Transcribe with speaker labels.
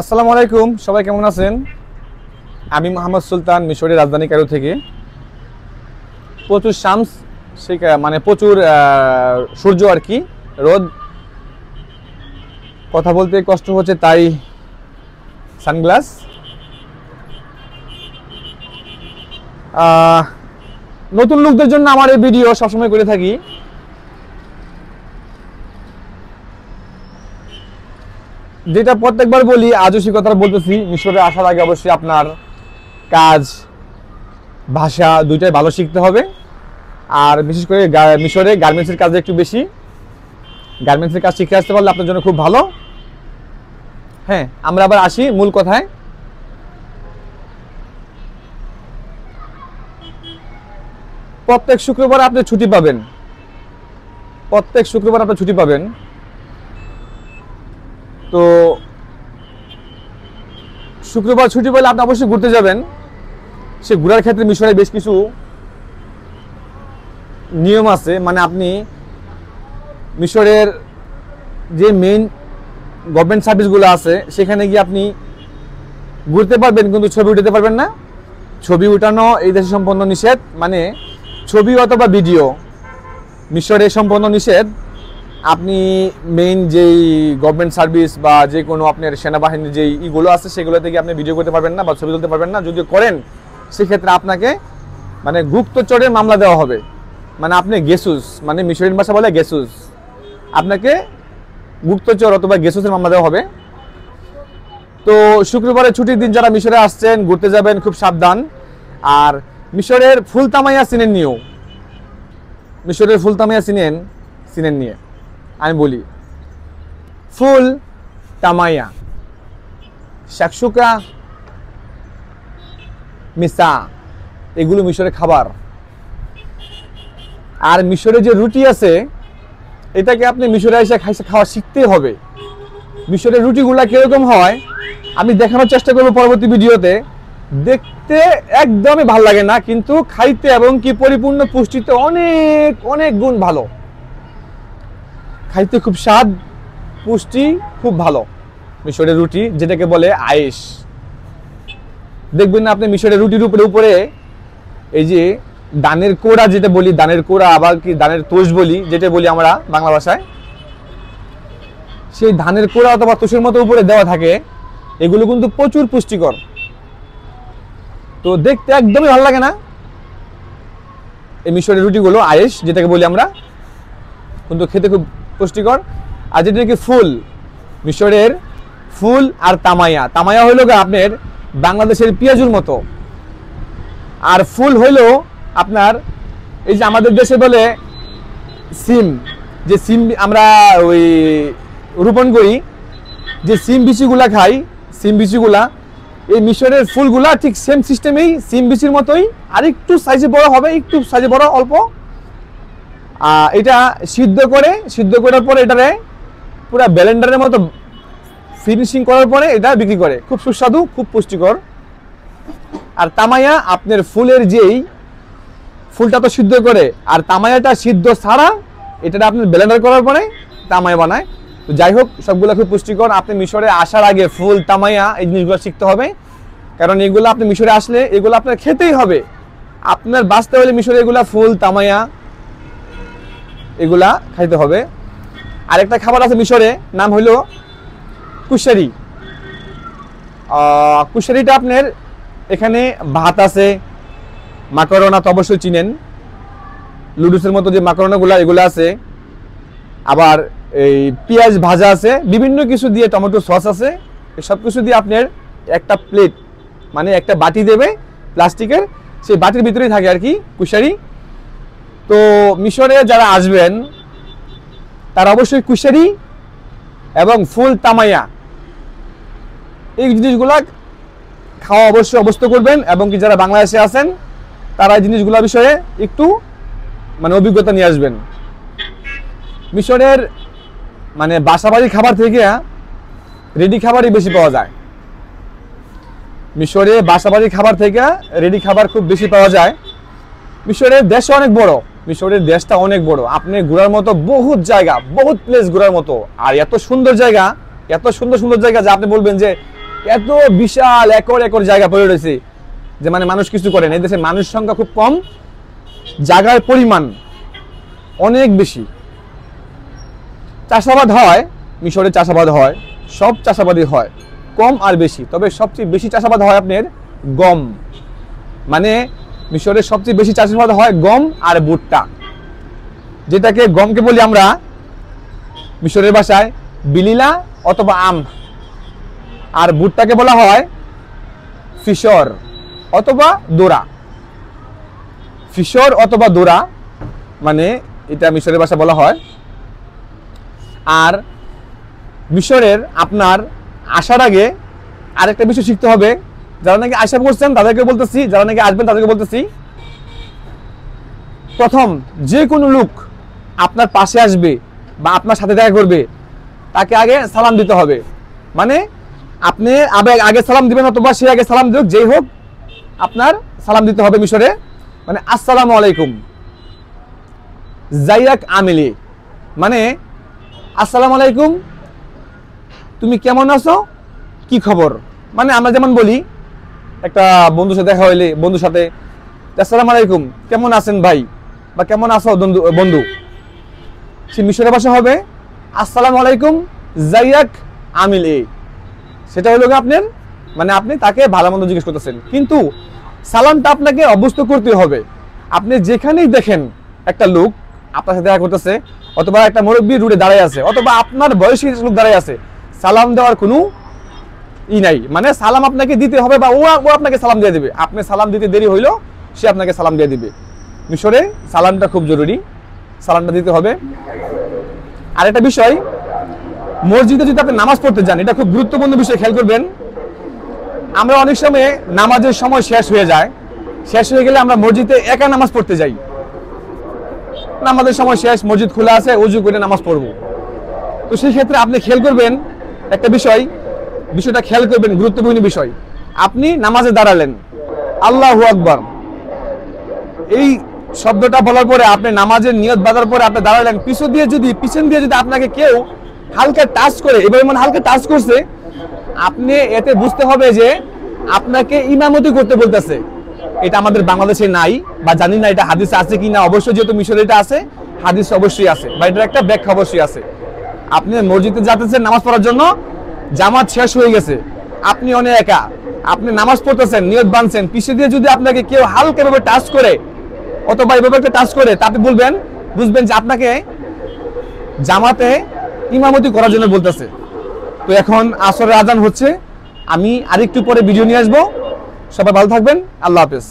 Speaker 1: আসসালামু আলাইকুম, সবাই কেমন আছেন? আমি মোহাম্মদ সুলতান, মিশরের রাজধানী কায়রো থেকে। প্রচুর শামস, মানে প্রচুর সূর্য আর কি, রোদ, কথা বলতে কষ্ট হচ্ছে, তাই সানগ্লাস। নতুন লোকদের জন্য আমার এই ভিডিও সবসময় করে থাকি। যেটা প্রত্যেকবার বলি, আজও সে কথা বলতেছি, মিশরে আসার আগে অবশ্যই আপনার কাজ, ভাষা দুইটাই ভালো শিখতে হবে। আর বিশেষ করে মিশরে গার্মেন্টসের কাজে একটু বেশি, গার্মেন্টসের কাজ শিখে আসতে পারলে আপনার জন্য খুব ভালো। হ্যাঁ, আমরা আবার আসি মূল কথায়। প্রত্যেক শুক্রবার আপনি ছুটি পাবেন, প্রত্যেক শুক্রবার আপনি ছুটি পাবেন। তো শুক্রবার ছুটি পেলে আপনি অবশ্যই ঘুরতে যাবেন। সে ঘোরার ক্ষেত্রে মিশরে বেশ কিছু নিয়ম আছে। মানে আপনি মিশরের যে মেইন গভর্নমেন্ট সার্ভিসগুলো আছে সেখানে গিয়ে আপনি ঘুরতে পারবেন, কিন্তু ছবি উঠাতে পারবেন না। ছবি উঠানো এই দেশে সম্পূর্ণ নিষেধ। মানে ছবি অথবা ভিডিও মিশরে সম্পূর্ণ নিষেধ। আপনি মেইন যেই গভর্নমেন্ট সার্ভিস বা যে কোনো আপনার সেনাবাহিনীর যেই ইগুলো আছে সেগুলো থেকে আপনি ভিডিও করতে পারবেন না বা ছবি তুলতে পারবেন না। যদি করেন সেক্ষেত্রে আপনাকে মানে গুপ্তচরের মামলা দেওয়া হবে। মানে আপনি গেসুস, মানে মিশরের ভাষা বলে গেসুস, আপনাকে গুপ্তচর অথবা গেসুসের মামলা দেওয়া হবে। তো শুক্রবারের ছুটির দিন যারা মিশরে আসছেন, ঘুরতে যাবেন, খুব সাবধান। আর মিশরের ফুলতামাইয়া চিনেন নিও, মিশরের ফুলতামাইয়া চিনেন নিয়ে আমি বলি। ফুল তামাইয়া, শাকসুকা, মিসা, এগুলো মিশরের খাবার। আর মিশরে যে রুটি আছে এটাকে আপনি মিশরে এসে খাওয়া শিখতে হবে। মিশরের রুটিগুলা কিরকম হয় আমি দেখানোর চেষ্টা করবো পরবর্তী ভিডিওতে। দেখতে একদমই ভালো লাগে না, কিন্তু খাইতে এবং কি পরিপূর্ণ পুষ্টিতে অনেক অনেক গুণ ভালো। খাইতে খুব স্বাদ, পুষ্টি খুব ভালো মিশরের রুটি, যেটাকে বলে আয়েশ। দেখবেন না আপনি মিশরের রুটির উপরে এই যে দানের কোড়া, যেটা বলি দানের কোড়া, আবার কি দানের তোষ বলি, যেটা বলি আমরা বাংলা ভাষায়, সেই ধানের কোড়া অথবা তোষের মতো উপরে দেওয়া থাকে। এগুলো কিন্তু প্রচুর পুষ্টিকর। তো দেখতে একদমই ভালো লাগে না এই মিশরের রুটিগুলো, আয়েশ যেটাকে বলি আমরা, কিন্তু খেতে খুব পুষ্টিকর। আর যেটা কি ফুল, মিশরের ফুল আর তামাইয়া। তামাইয়া হইল আপনার বাংলাদেশের পেঁয়াজুর মতো, আর ফুল হইল আপনার এই যে আমাদের দেশে বলে সিম, যে সিম আমরা ওই রোপণ করি, যে সিম বিচিগুলা খাই, সিম বিচিগুলা, এই মিশরের ফুলগুলা ঠিক সেম সিস্টেমেই সিম বিচির মতোই, আর একটু সাইজে বড় হবে, একটু সাইজে বড় অল্প। এটা সিদ্ধ করার পরে এটারে পুরো ব্লেন্ডারের মতো ফিনিশিং করার পরে এটা বিক্রি করে। খুব সুস্বাদু, খুব পুষ্টিকর। আর তামাইয়া আপনার ফুলের যেই ফুলটা তো সিদ্ধ করে, আর তামাইয়াটা সিদ্ধ ছাড়া এটা আপনার ব্লেন্ডার করার পরে তামাইয়া বানায়। তো যাই হোক, সবগুলো খুব পুষ্টিকর। আপনি মিশরে আসার আগে ফুল, তামাইয়া এই জিনিসগুলো শিখতে হবে, কারণ এগুলো আপনি মিশরে আসলে এগুলো আপনার খেতেই হবে। আপনার বাঁচতে হলে মিশরে এগুলা ফুল, তামাইয়া এগুলা খাইতে হবে। আরেকটা খাবার আছে মিশরে, নাম হইল কুশারি। কুশারিটা আপনার এখানে ভাত আছে, মাকরোনা তো অবশ্যই চিনেন, লুডুসের মতো যে মাকরোনাগুলা এগুলো আছে, আবার এই পেঁয়াজ ভাজা আছে, বিভিন্ন কিছু দিয়ে, টমেটো সস আছে, সব কিছু দিয়ে আপনার একটা প্লেট, মানে একটা বাটি দেবে প্লাস্টিকের, সেই বাটির ভিতরেই থাকে আর কি কুশারি। তো মিশরে যারা আসবেন তারা অবশ্যই কুশারি এবং ফুল তামাইয়া এই জিনিসগুলা খাওয়া অবশ্যই অভ্যস্ত করবেন। এবং কি যারা বাংলাদেশে আছেন তারা এই জিনিসগুলোর বিষয়ে একটু মানে অভিজ্ঞতা নিয়ে আসবেন। মিশরের মানে বাসাবাড়ি খাবার থেকে রেডি খাবারই বেশি পাওয়া যায়। মিশরে বাসাবাড়ি খাবার থেকে রেডি খাবার খুব বেশি পাওয়া যায়। মিশরের দেশ অনেক বড়, মিশরের দেশটা অনেক বড়। আপনি ঘোরার মতো বহুত জায়গা, বহুত প্লেস ঘোরার মতো, আর এত সুন্দর জায়গা, এত সুন্দর সুন্দর জায়গা যে আপনি বলবেন যে এত বিশাল একর একর জায়গা পড়ে রয়েছে যে মানে মানুষ কিছু করে না। এই দেশে মানুষ সংখ্যা খুব কম, জায়গার পরিমাণ অনেক বেশি। চাষাবাদ হয়, মিশরে চাষাবাদ হয়, সব চাষাবাদই হয়, কম আর বেশি। তবে সবচেয়ে বেশি চাষাবাদ হয় আপনার গম, মানে মিশরের সবচেয়ে বেশি চাষাবাদ হয় গম আর ভুট্টা, যেটাকে গমকে বলি আমরা মিশরের ভাষায় বিলিলা অথবা আম, আর ভুট্টাকে বলা হয় ফিশর অথবা দোরা। ফিশর অথবা দোরা মানে এটা মিশরের ভাষা বলা হয়। আর মিশরের আপনার আসার আগে আরেকটা বিষয় শিখতে হবে, যারা নাকি আশা করছেন তাদেরকে বলতেছি, যারা নাকি আসবেন তাদেরকে বলতেছি, প্রথম যে কোনো লোক আপনার পাশে আসবে বা আপনার সাথে দেখা করবে তাকে আগে সালাম দিতে হবে। মানে আপনি আগে সালাম দিবেন অথবা সে আগে সালাম দিক, যেই হোক আপনার সালাম দিতে হবে মিশরে। মানে আসসালামু আলাইকুম জাইয়াক আমিলি, মানে আসসালামু আলাইকুম তুমি কেমন আছো, কি খবর। মানে আমরা যেমন বলি একটা বন্ধুর সাথে দেখা হইলে বন্ধুর সাথে আসসালামু আলাইকুম কেমন আছেন ভাই, বা কেমন আছো বন্ধু, সে মিশরের ভাষা হবে আসসালামু আলাইকুম জাইয়াক আমিলি। সেটা হলো আপনার মানে আপনি তাকে ভালো মন্দ জিজ্ঞেস করতেছেন, কিন্তু সালামটা আপনাকে অভ্যস্ত করতে হবে। আপনি যেখানেই দেখেন একটা লোক আপনার সাথে দেখা করতেছে, অথবা একটা মুরব্বী রুটে দাঁড়ায় আছে, অথবা আপনার বয়সী লোক দাঁড়ায় আছে, সালাম দেওয়ার কোনো নাই, মানে সালাম আপনাকে দিতে হবে বা ও আপনাকে সালাম দিয়ে দিবে। আপনি সালাম দিতে দেরি হইলো সে আপনাকে সালাম দিয়ে দিবে। মিশরে সালামটা খুব জরুরি, সালামটা দিতে হবে। আর একটা বিষয়, মসজিদে যদি আপনি নামাজ পড়তে যান, এটা খুব গুরুত্বপূর্ণ বিষয়, খেয়াল করবেন। আমরা অনেক সময় নামাজের সময় শেষ হয়ে যায়, শেষ হয়ে গেলে আমরা মসজিদে একা নামাজ পড়তে যাই। নামাজের সময় শেষ, মসজিদ খোলা আছে, ওযু করে নামাজ পড়বো। তো সেই ক্ষেত্রে আপনি খেয়াল করবেন একটা বিষয়টা খেয়াল করবেন, গুরুত্বপূর্ণ বিষয়। আপনি নামাজে দাঁড়ালেন, আল্লাহু আকবার এই শব্দটা বলার পরে আপনি নামাজের নিয়ত বাঁধার পরে আপনি দাঁড়ালেন, পিছন দিয়ে যদি আপনাকে কেউ হালকা টাচ করে, এবার মানে হালকা টাচ করছে, আপনি এতে বুঝতে হবে যে আপনাকে ইমামতি করতে বলতেছে। এটা আমাদের বাংলাদেশে নাই, বা জানি না এটা হাদিসে আছে কিনা। অবশ্যই যেহেতু মিশরে এটা আছে, হাদিস অবশ্যই আছে, বা এটার একটা ব্যাখ্যা অবশ্যই আছে। আপনি মসজিদে যাচ্ছেন নামাজ পড়ার জন্য, জামাত শেষ হয়ে গেছে, আপনি অনেক একা, আপনি নামাজ পড়তেছেন, নিয়ত বাঁধছেন, পিছিয়ে দিয়ে যদি আপনাকে কেউ হালকা ভাবে টাচ করে অথবা এভাবে একটা টাচ করে, তাতে বুঝবেন যে আপনাকে জামাতে ইমামতি করার জন্য বলতেছে। তো এখন আসরের আজান হচ্ছে, আমি আরেকটু পরে ভিডিও নিয়ে আসবো। সবাই ভালো থাকবেন, আল্লাহ হাফেজ।